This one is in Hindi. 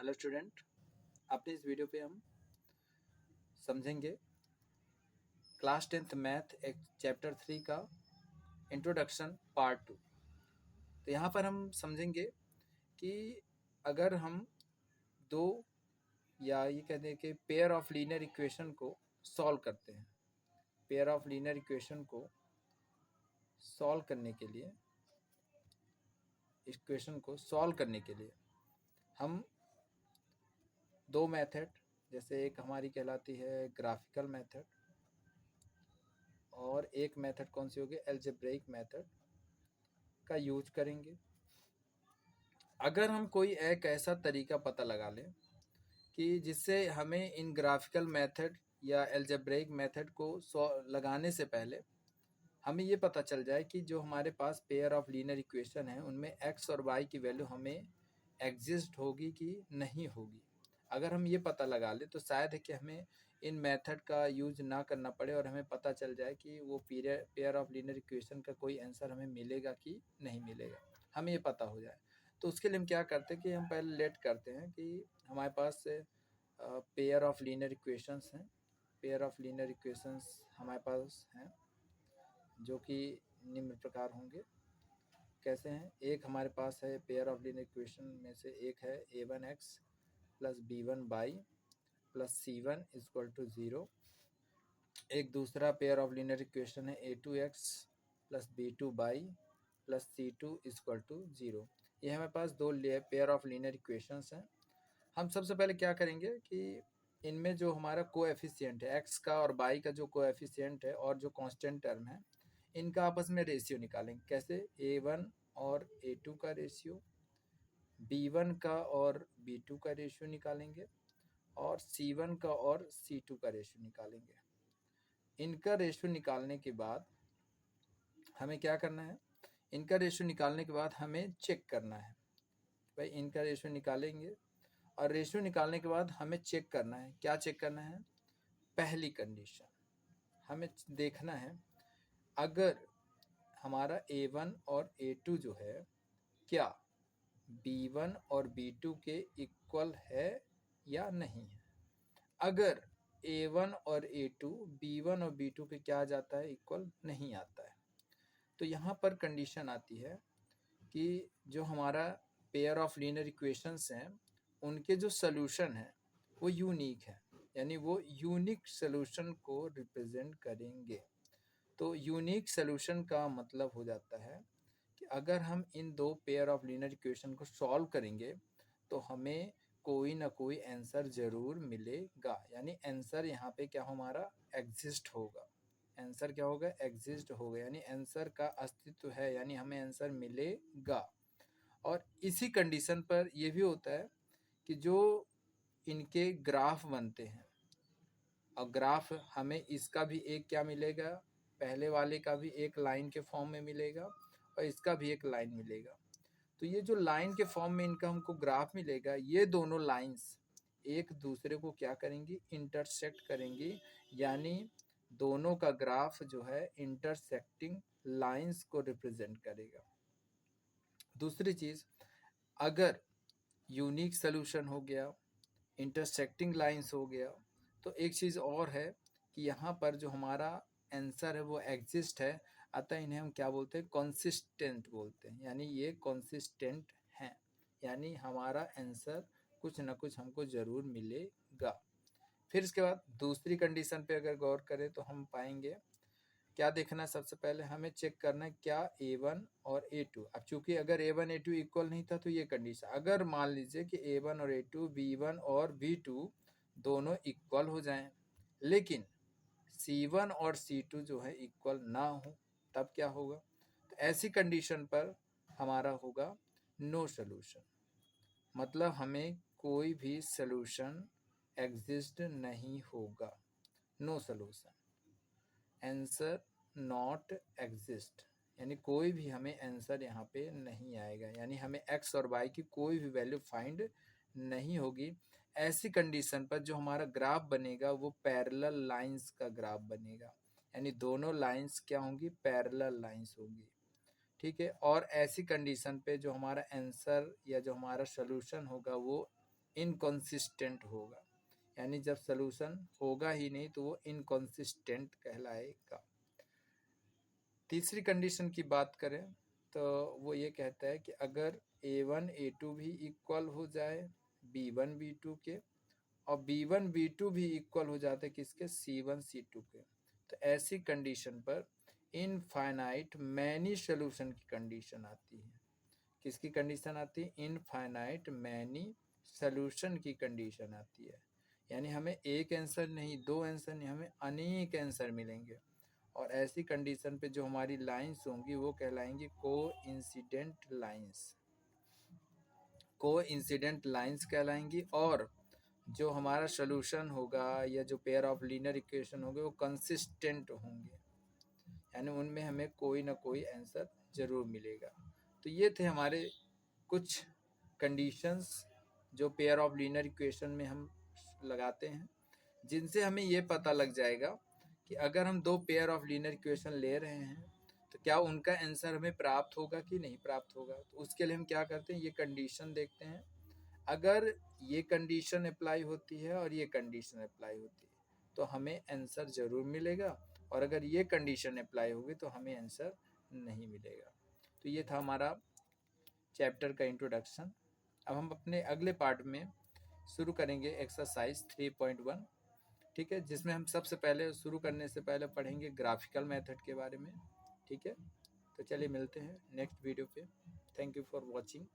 हेलो स्टूडेंट, अपने इस वीडियो पे हम समझेंगे क्लास 10th मैथ एक चैप्टर 3 का इंट्रोडक्शन पार्ट 2। तो यहाँ पर हम समझेंगे कि अगर हम दो या ये कहते हैं कि पेयर ऑफ लीनियर इक्वेशन को सॉल्व करते हैं, पेयर ऑफ लीनियर इक्वेशन को सॉल्व करने के लिए, इक्वेशन को सॉल्व करने के लिए हम दो मेथड, जैसे एक हमारी कहलाती है ग्राफिकल मेथड और एक मेथड कौन सी होगी, अलजेब्रिक मेथड का यूज करेंगे। अगर हम कोई एक ऐसा तरीका पता लगा लें कि जिससे हमें इन ग्राफिकल मेथड या अलजेब्रिक मेथड को लगाने से पहले हमें ये पता चल जाए कि जो हमारे पास पेयर ऑफ लीनियर इक्वेशन है उनमें एक्स और वाई की वैल्यू हमें एग्जिस्ट होगी कि नहीं होगी, अगर हम ये पता लगा लें तो शायद है कि हमें इन मेथड का यूज ना करना पड़े और हमें पता चल जाए कि वो पेयर ऑफ लीनियर इक्वेशन का कोई आंसर हमें मिलेगा कि नहीं मिलेगा, हमें ये पता हो जाए। तो उसके लिए हम क्या करते हैं कि हम पहले लेट करते हैं कि हमारे पास पेयर ऑफ लीनियर इक्वेशंस हैं, पेयर ऑफ लीनियर इक्वेशंस हमारे पास हैं जो कि निम्न प्रकार होंगे। कैसे हैं, एक हमारे पास है पेयर ऑफ लीनियर इक्वेशन में से एक है a1x plus b1y plus c1 equal to 0। एक दूसरा पेयर ऑफ लीनियर इक्वेशन है a2x plus b2y plus c2 equal to 0। ये हमारे पास दो पेयर ऑफ लीनियर इक्वेशंस हैं। हम सबसे पहले क्या करेंगे कि इनमें जो हमारा कोएफिशिएंट है x का और y का जो कोएफिशिएंट है और जो कांस्टेंट टर्म है इनका आपस में रेशियो निकालेंगे। कैसे, a1 और a2 का रेशियो, b1 का और b2 का रेशियो निकालेंगे और c1 का और c2 का रेशियो निकालेंगे। इनका रेशियो निकालने के बाद हमें क्या करना है, इनका रेशियो निकालने के बाद हमें चेक करना है। भाई इनका रेशियो निकालेंगे और रेशियो निकालने के बाद हमें चेक करना है। क्या चेक करना है, पहली कंडीशन हमें देखना है अगर हमारा a1 और a2 जो है क्या b1 और b2 के इक्वल है या नहीं है। अगर a1 और a2 b1 और b2 के क्या आ जाता है, इक्वल नहीं आता है, तो यहाँ पर कंडीशन आती है कि जो हमारा पेयर ऑफ लीनियर इक्वेशंस हैं उनके जो सॉल्यूशन है वो यूनिक है, यानी वो यूनिक सॉल्यूशन को रिप्रेजेंट करेंगे। तो यूनिक सॉल्यूशन का मतलब हो जाता है कि अगर हम इन दो पेयर ऑफ लीनियर इक्वेशन को सॉल्व करेंगे तो हमें कोई ना कोई आंसर जरूर मिलेगा, यानी आंसर यहाँ पे क्या हमारा एग्जिस्ट होगा, आंसर क्या होगा, एग्जिस्ट होगा, यानी आंसर का अस्तित्व है, यानी हमें आंसर मिलेगा। और इसी कंडीशन पर यह भी होता है कि जो इनके ग्राफ बनते हैं, और ग्राफ हमें इसका भी एक क्या मिलेगा, पहले वाले का भी एक लाइन के फॉर्म में मिलेगा और इसका भी एक लाइन मिलेगा। तो ये जो लाइन के फॉर्म में इनका हमको ग्राफ मिलेगा, ये दोनों लाइंस एक दूसरे को क्या करेंगी, इंटरसेक्ट करेंगी, यानी दोनों का ग्राफ जो है इंटरसेक्टिंग लाइंस को रिप्रेजेंट करेगा। दूसरी चीज, अगर यूनिक सोल्यूशन हो गया, इंटरसेक्टिंग लाइंस हो गया, तो एक चीज़ और है कि यहाँ पर जो हमारा आंसर है वो एग्जिस्ट है, अतः इन्हें हम क्या बोलते हैं, कंसिस्टेंट बोलते हैं, यानी ये कंसिस्टेंट हैं, यानी हमारा आंसर कुछ ना कुछ हमको ज़रूर मिलेगा। फिर इसके बाद दूसरी कंडीशन पे अगर गौर करें तो हम पाएंगे क्या देखना है, सबसे पहले हमें चेक करना है क्या a1 और a2। अब चूंकि अगर a1 a2 इक्वल नहीं था तो ये कंडीशन, अगर मान लीजिए कि a1 और a2 b1 और b2 दोनों इक्वल हो जाएं लेकिन c1 और c2 जो है इक्वल ना हो, तब क्या होगा, तो ऐसी कंडीशन पर हमारा होगा नो सोल्यूशन, मतलब हमें कोई भी सोल्यूशन एग्जिस्ट नहीं होगा, no solution, answer not exist, यानी कोई भी हमें आंसर यहाँ पे नहीं आएगा, यानी हमें x और y की कोई भी वैल्यू फाइंड नहीं होगी। ऐसी कंडीशन पर जो हमारा ग्राफ बनेगा वो पैरेलल लाइंस का ग्राफ बनेगा, यानी दोनों लाइंस क्या होंगी, पैरेलल लाइंस होंगी, ठीक है। और ऐसी कंडीशन पे जो हमारा आंसर या जो हमारा सोल्यूशन होगा वो इनकंसिस्टेंट होगा, यानी जब सॉल्यूशन होगा ही नहीं तो वो इनकंसिस्टेंट कहलाएगा। तीसरी कंडीशन की बात करें तो वो ये कहता है कि अगर A1 A2 भी इक्वल हो जाए B1 B2 के, और B1 B2 भी इक्वल हो जाते किसके, C1 C2 के, तो ऐसी कंडीशन पर इनफाइनाइट मैनी सॉल्यूशन की कंडीशन आती है। किसकी कंडीशन आती है, इनफाइनाइट मैनी सॉल्यूशन की कंडीशन आती है। यानी हमें एक आंसर नहीं, दो आंसर नहीं, हमें अनेक आंसर मिलेंगे। और ऐसी कंडीशन पे जो हमारी लाइंस होंगी वो कहलाएंगी कोइंसिडेंट लाइंस, कोइंसिडेंट लाइंस कहलाएंगी। और जो हमारा सॉल्यूशन होगा या जो पेयर ऑफ लीनियर इक्वेशन होंगे वो कंसिस्टेंट होंगे, यानी उनमें हमें कोई ना कोई आंसर जरूर मिलेगा। तो ये थे हमारे कुछ कंडीशंस जो पेयर ऑफ लीनियर इक्वेशन में हम लगाते हैं, जिनसे हमें ये पता लग जाएगा कि अगर हम दो पेयर ऑफ लीनियर इक्वेशन ले रहे हैं तो क्या उनका आंसर हमें प्राप्त होगा कि नहीं प्राप्त होगा। तो उसके लिए हम क्या करते हैं, ये कंडीशन देखते हैं। अगर ये कंडीशन अप्लाई होती है और ये कंडीशन अप्लाई होती है तो हमें आंसर ज़रूर मिलेगा, और अगर ये कंडीशन अप्लाई होगी तो हमें आंसर नहीं मिलेगा। तो ये था हमारा चैप्टर का इंट्रोडक्शन। अब हम अपने अगले पार्ट में शुरू करेंगे एक्सरसाइज 3.1, ठीक है, जिसमें हम सबसे पहले शुरू करने से पहले पढ़ेंगे ग्राफिकल मेथड के बारे में, ठीक है। तो चलिए मिलते हैं नेक्स्ट वीडियो पे। Thank you for watching.